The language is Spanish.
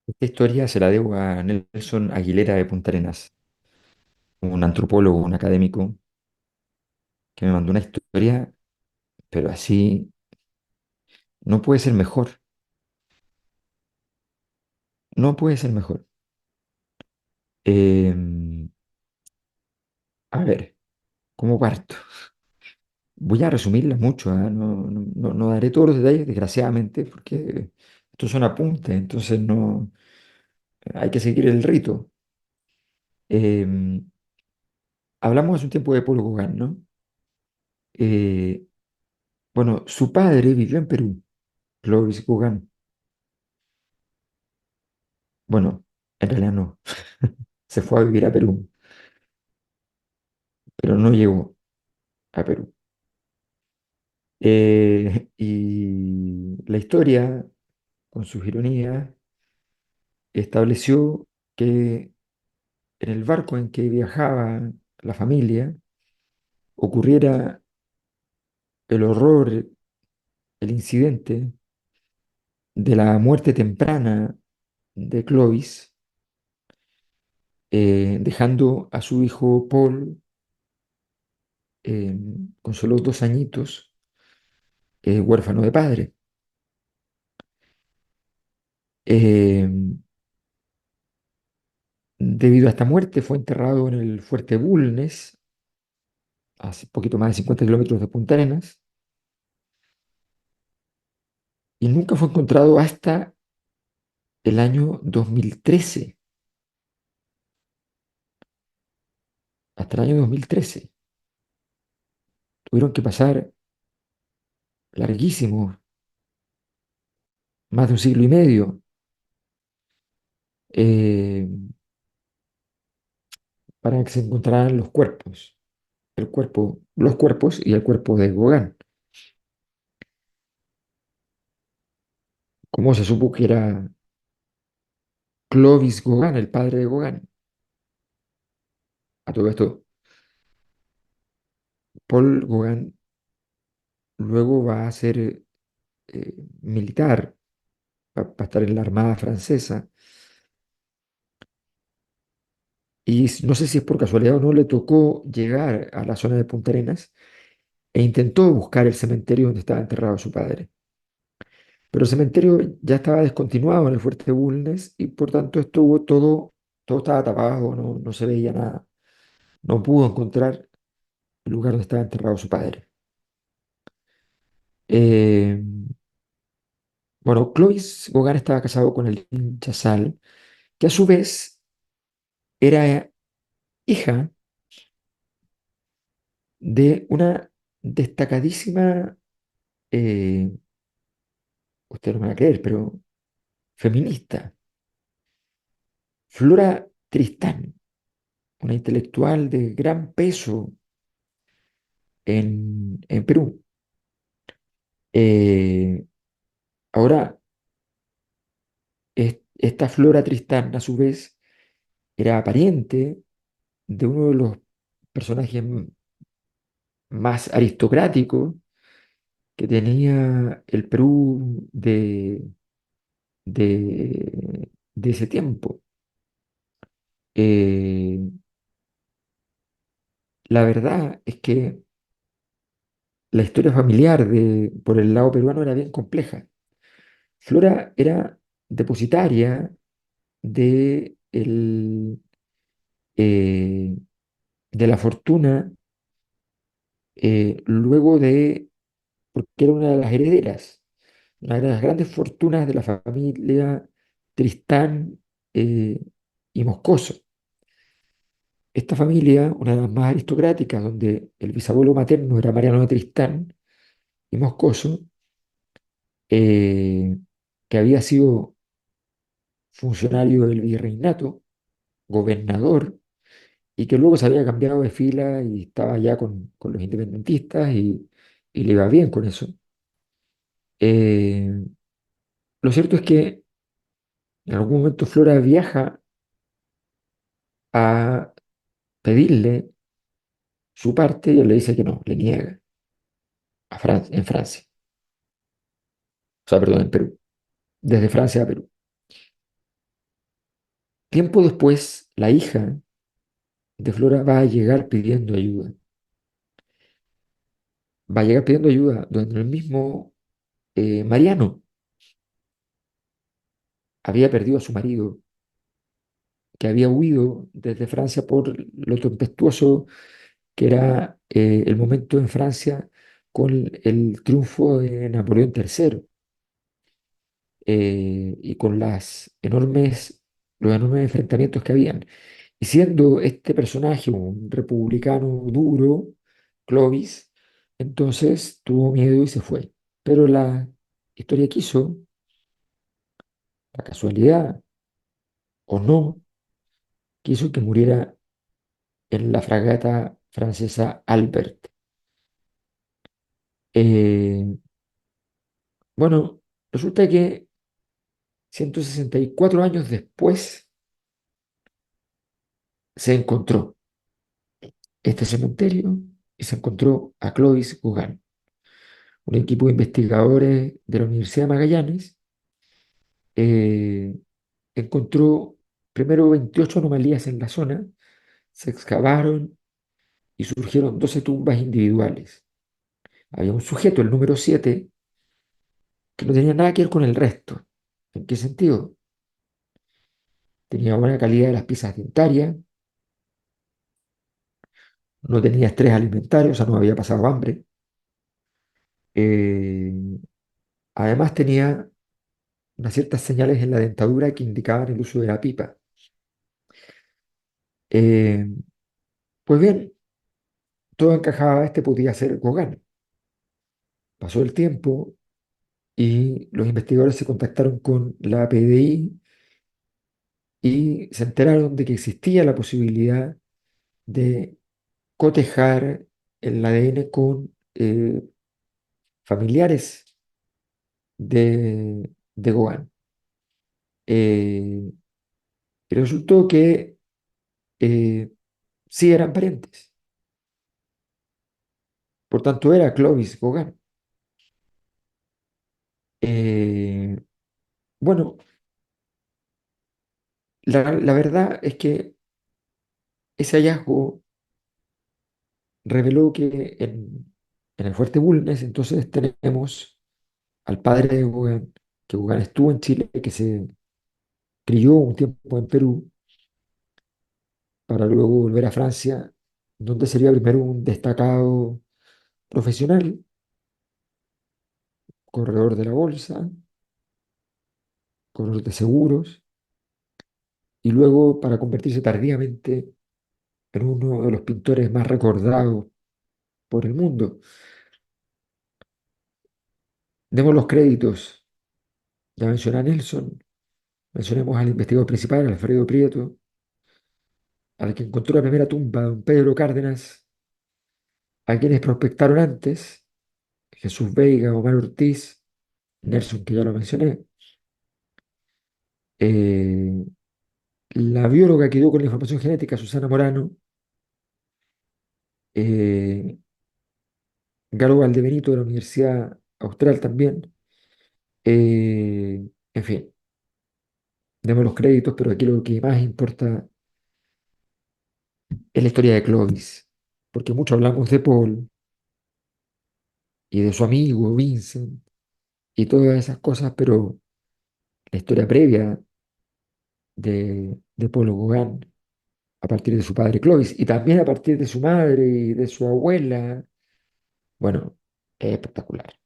Esta historia se la debo a Nelson Aguilera de Punta Arenas, un antropólogo, un académico, que me mandó una historia, pero así no puede ser mejor, no puede ser mejor. Em, a ver, ¿cómo parto? Voy a resumirla mucho, ¿ah? No daré todos los detalles, desgraciadamente, porque estos son apuntes, entonces no hay que seguir el rito. Em, Hablamos hace un tiempo de Paul Gauguin, ¿no? Eh, bueno, su padre vivió en Perú, Clovis Gauguin. Bueno, en realidad no. Se fue a vivir a Perú, pero no llegó a Perú. Y la historia, con sus ironías, estableció que en el barco en que viajaba la familia ocurriera el horror, el incidente de la muerte temprana de Clovis, dejando a su hijo Paul eh, con solo 2 añitos, huérfano de padre. Eh, Debido a esta muerte, fue enterrado en el fuerte Bulnes, a poquito más de 50 kilómetros de Punta Arenas, y nunca fue encontrado hasta el año 2013. Hasta el año 2013. Tuvieron que pasar larguísimos, más de un siglo y medio, eh, para que se encontraran los cuerpos. Los cuerpos y el cuerpo de Gauguin. ¿Cómo se supo que era Clovis Gauguin, el padre de Gauguin? A todo esto, Paul Gauguin luego va a ser militar, va a estar en la Armada Francesa, y no sé si es por casualidad o no, le tocó llegar a la zona de Punta Arenas e intentó buscar el cementerio donde estaba enterrado su padre. Pero el cementerio ya estaba descontinuado en el Fuerte Bulnes y por tanto estuvo todo estaba tapado, no se veía nada. No pudo encontrar el lugar donde estaba enterrado su padre. Eh, bueno, Clovis Gauguin estaba casado con el Chazal, que a su vez era hija de una destacadísima, eh, usted no me va a creer, pero feminista, Flora Tristán, una intelectual de gran peso en Perú. Eh, Ahora, esta Flora Tristán, a su vez, era pariente de uno de los personajes más aristocráticos que tenía el Perú de ese tiempo. Eh, la verdad es que la historia familiar por el lado peruano era bien compleja. Flora era depositaria de, eh, de la fortuna, luego porque era una de las herederas, una de las grandes fortunas de la familia Tristán eh, y Moscoso. Esta familia, una de las más aristocráticas, donde el bisabuelo materno era Mariano de Tristán y Moscoso, eh, que había sido funcionario del virreinato, gobernador, y que luego se había cambiado de fila y estaba ya con los independentistas y le iba bien con eso. Eh, lo cierto es que en algún momento Flora viaja a pedirle su parte y él le dice que no, le niega en Francia, o sea, perdón, en Perú, desde Francia a Perú. Tiempo después, la hija de Flora va a llegar pidiendo ayuda. Va a llegar pidiendo ayuda donde el mismo Mariano había perdido a su marido, que había huido desde Francia por lo tempestuoso que era el momento en Francia con el triunfo de Napoleón III y con los enormes enfrentamientos que habían. Y siendo este personaje un republicano duro, Clovis, entonces tuvo miedo y se fue. Pero la historia quiso, la casualidad o no, quiso que muriera en la fragata francesa Albert. Eh, bueno, resulta que 164 años después se encontró este cementerio y se encontró a Clovis Gauguin, un equipo de investigadores de la Universidad de Magallanes. Encontró primero 28 anomalías en la zona, se excavaron y surgieron 12 tumbas individuales. Había un sujeto, el número 7, que no tenía nada que ver con el resto. ¿En qué sentido? Tenía buena calidad de las piezas dentarias, no tenía estrés alimentario, o sea, no había pasado hambre. Eh, Además tenía unas ciertas señales en la dentadura que indicaban el uso de la pipa. Eh, pues bien, todo encajaba, este podía ser Gauguin. Pasó el tiempo y los investigadores se contactaron con la PDI y se enteraron de que existía la posibilidad de cotejar el ADN con familiares de Gauguin. Eh, y resultó que eh, sí eran parientes. Por tanto, era Clovis Gauguin. Eh, bueno, la verdad es que ese hallazgo reveló que en el Fuerte Bulnes entonces tenemos al padre de Gauguin, que Gauguin estuvo en Chile, que se crió un tiempo en Perú, para luego volver a Francia, donde sería primero un destacado profesional, corredor de la bolsa, corredor de seguros, y luego para convertirse tardíamente en uno de los pintores más recordados por el mundo. Demos los créditos. Ya mencioné a Nelson, mencionemos al investigador principal, Alfredo Prieto, al que encontró la primera tumba, don Pedro Cárdenas, a quienes prospectaron antes, Jesús Veiga, Omar Ortiz, Nelson, que ya lo mencioné, eh, la bióloga que dio con la información genética, Susana Morano, eh, Galo Valdebenito de la Universidad Austral también, en fin, demos los créditos, pero aquí lo que más importa es la historia de Clovis, porque mucho hablamos de Paul y de su amigo Vincent y todas esas cosas, pero la historia previa de Paul Gauguin, a partir de su padre Clovis y también a partir de su madre y de su abuela, bueno, es espectacular.